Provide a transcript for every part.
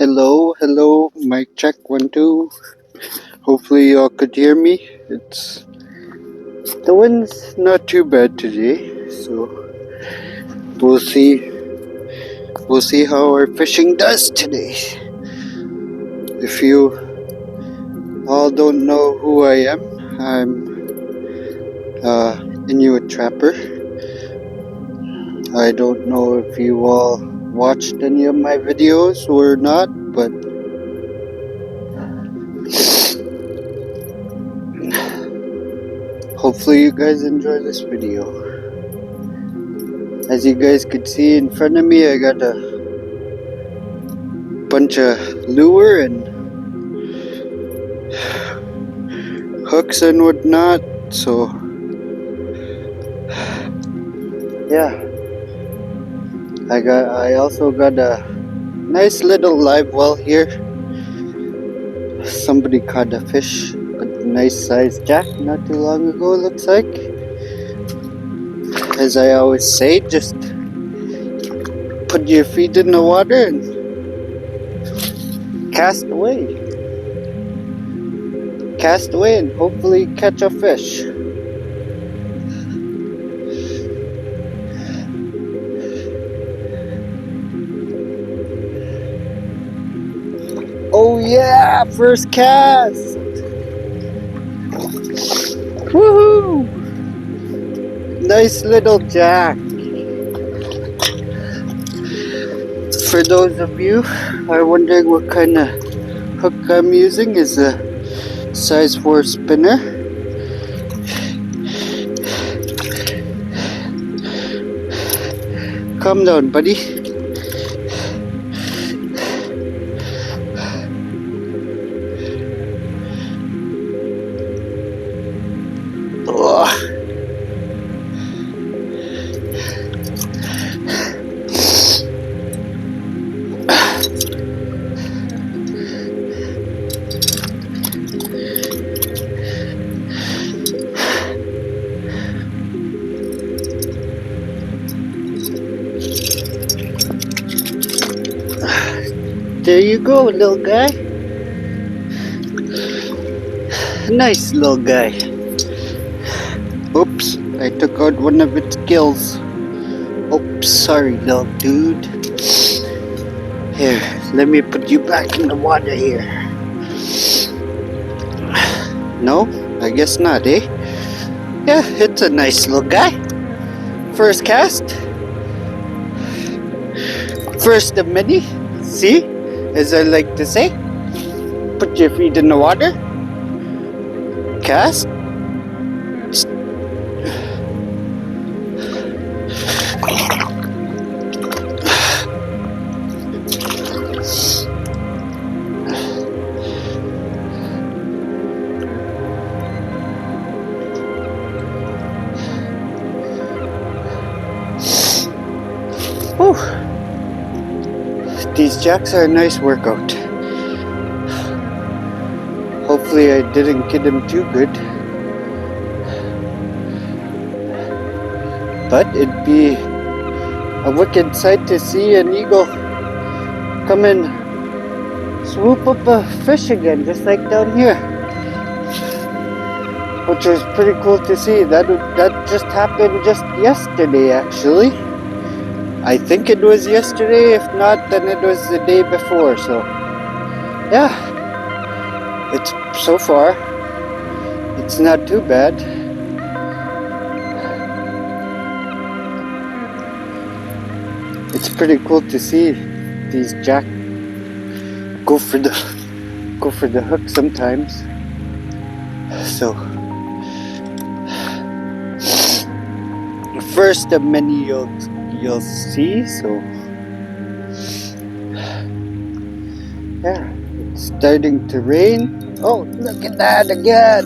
Hello, hello, mic check 1 2. Hopefully y'all could hear me. The wind's not too bad today, so we'll see. We'll see how our fishing does today. If you all don't know who I am, I'm N.W.T trapper. I don't know if you all watched any of my videos or not, but hopefully you guys enjoy this video. As you guys could see in front of me, I got a bunch of lure and hooks and whatnot, so yeah. I also got a nice little live well here. Somebody caught a fish, a nice sized jack not too long ago, looks like. As I always say, just put your feet in the water and cast away. Cast away and hopefully catch a fish. Oh yeah, first cast! Woohoo! Nice little jack. For those of you who are wondering what kind of hook I'm using, is a size 4 spinner. Calm down, buddy. Oh. There you go, little guy. Nice little guy. Oops, I took out one of its gills. Oops, sorry, little dude. Here, let me put you back in the water here. No? I guess not, eh? Yeah, it's a nice little guy. First cast. First of many. See? As I like to say. Put your feet in the water. Cast. Whew. These jacks are a nice workout. Hopefully I didn't get him too good. But it'd be a wicked sight to see an eagle come and swoop up a fish again, just like down here. Which was pretty cool to see. That just happened just yesterday, actually. I think it was yesterday. If not, then it was the day before. So, yeah. It's so far. It's not too bad. It's pretty cool to see these jack go for the hook sometimes. So, first of many you'll see. So, yeah, it's starting to rain. Oh, look at that again!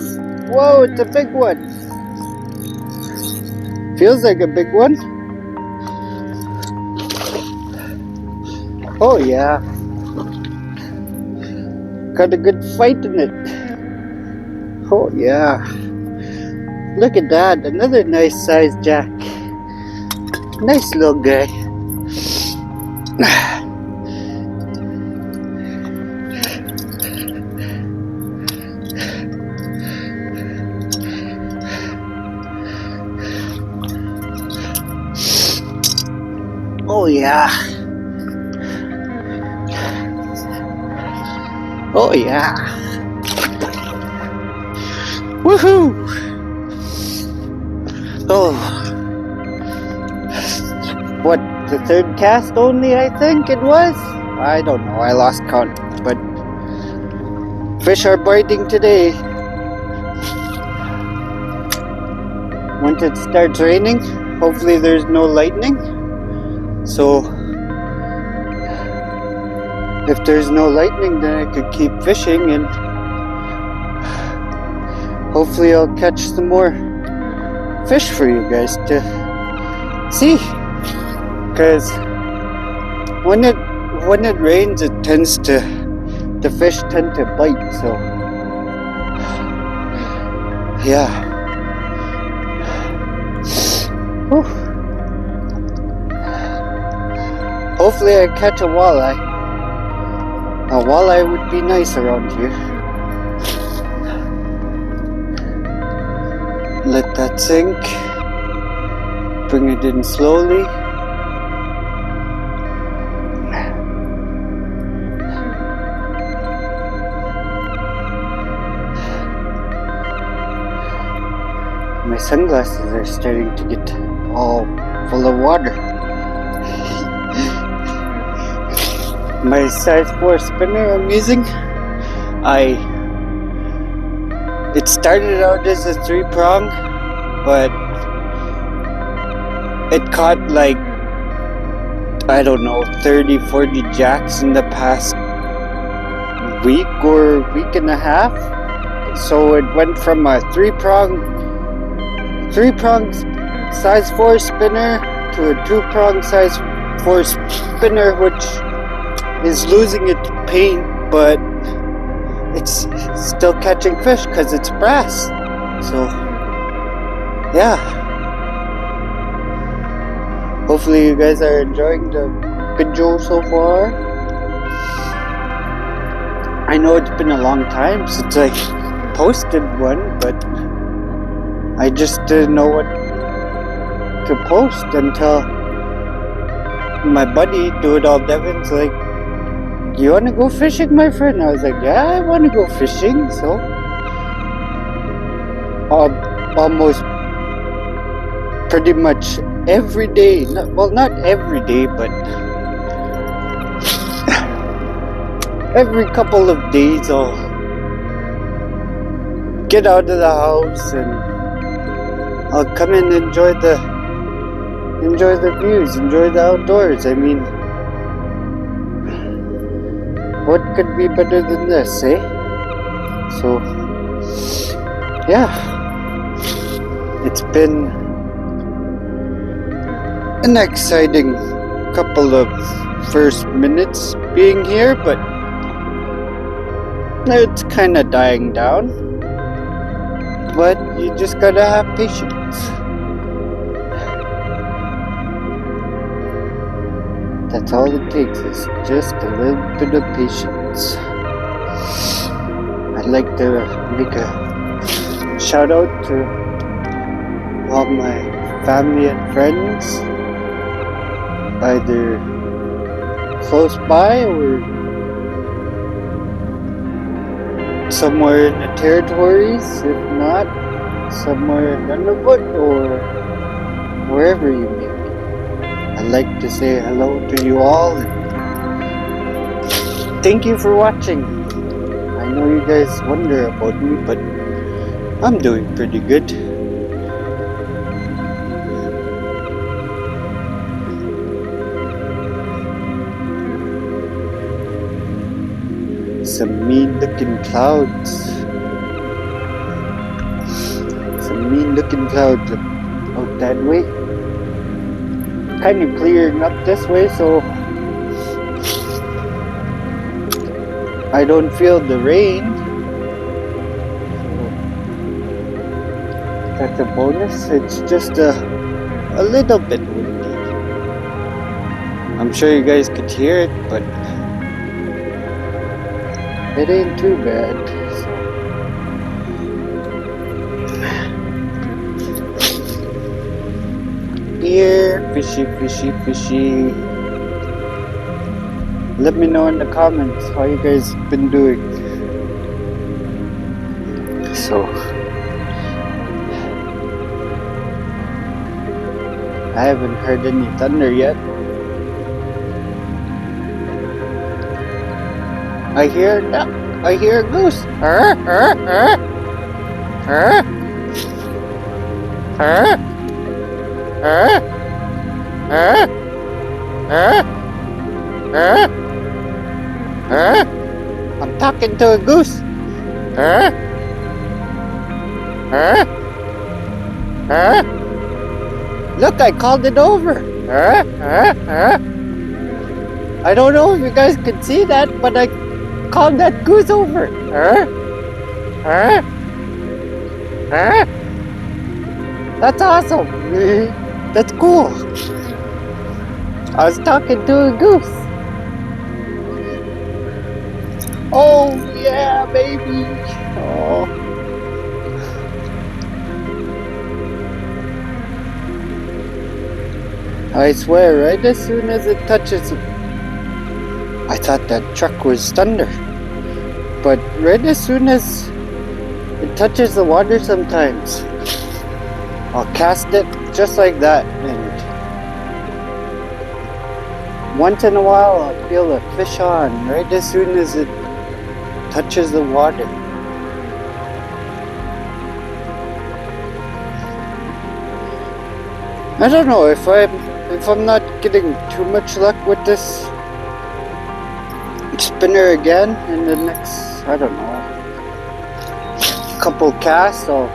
Whoa, it's a big one. Feels like a big one. Oh yeah, got a good fight in it. Oh yeah, look at that, another nice sized jack. Nice little guy. yeah. Oh yeah. Woohoo! Oh. What, the third cast only, I think it was? I don't know, I lost count. But fish are biting today. Once it starts raining, hopefully there's no lightning. So if there's no lightning, then I could keep fishing and hopefully I'll catch some more fish for you guys to see. Because when it rains, it tends to, the fish tend to bite. So yeah. Whew. Hopefully I catch a walleye. A walleye would be nice around here. Let that sink. Bring it in slowly. My sunglasses are starting to get all full of water. My size 4 spinner I'm using, it started out as a 3-prong, but it caught like, I don't know, 30-40 jacks in the past week or week and a half. So it went from a 3-prong size 4 spinner to a 2-prong size 4 spinner, which is losing its paint, but it's still catching fish because it's brass. So yeah, hopefully you guys are enjoying the video so far. I know it's been a long time since I posted one, but I just didn't know what to post until my buddy, Do It All Devin's like, you want to go fishing, my friend? I was like, yeah, I want to go fishing. So almost pretty much every day, well, not every day, but every couple of days I'll get out of the house and I'll come and enjoy the views, enjoy the outdoors. I mean, what could be better than this, eh? So yeah, it's been an exciting couple of first minutes being here, but it's kind of dying down. But you just gotta have patience. That's all it takes, is just a little bit of patience. I'd like to make a shout out to all my family and friends, either close by or somewhere in the territories, if not somewhere in N.W.T or wherever you may be. I'd like to say hello to you all and thank you for watching. I know you guys wonder about me, but I'm doing pretty good. Some mean looking clouds. Some mean looking clouds out that way. Kind of clearing up this way, so I don't feel the rain. That's a bonus. It's just a little bit windy. I'm sure you guys could hear it, but it ain't too bad. Here, fishy, fishy, fishy. let me know in the comments how you guys been doing. So I haven't heard any thunder yet. I hear a goose. I'm talking to a goose. Look, I called it over. I don't know if you guys could see that, but I called that goose over. That's awesome. That's cool. I was talking to a goose. Oh yeah, baby. Oh. I swear, right as soon as it touches, I thought that truck was thunder. But right as soon as it touches the water sometimes, I'll cast it just like that, and once in a while I'll feel a fish on right as soon as it touches the water. I don't know if I'm not getting too much luck with this spinner again in the next, I don't know, couple casts. I'll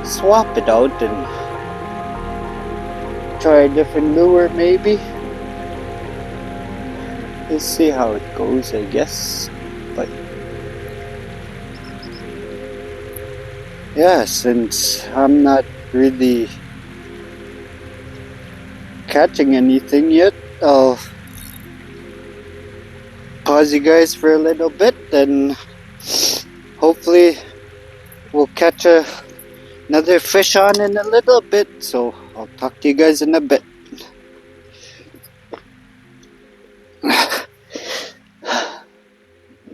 swap it out and try a different lure maybe. We'll see how it goes, I guess. But yeah, since I'm not really catching anything yet, I'll pause you guys for a little bit, and hopefully we'll catch another fish on in a little bit. So I'll talk to you guys in a bit.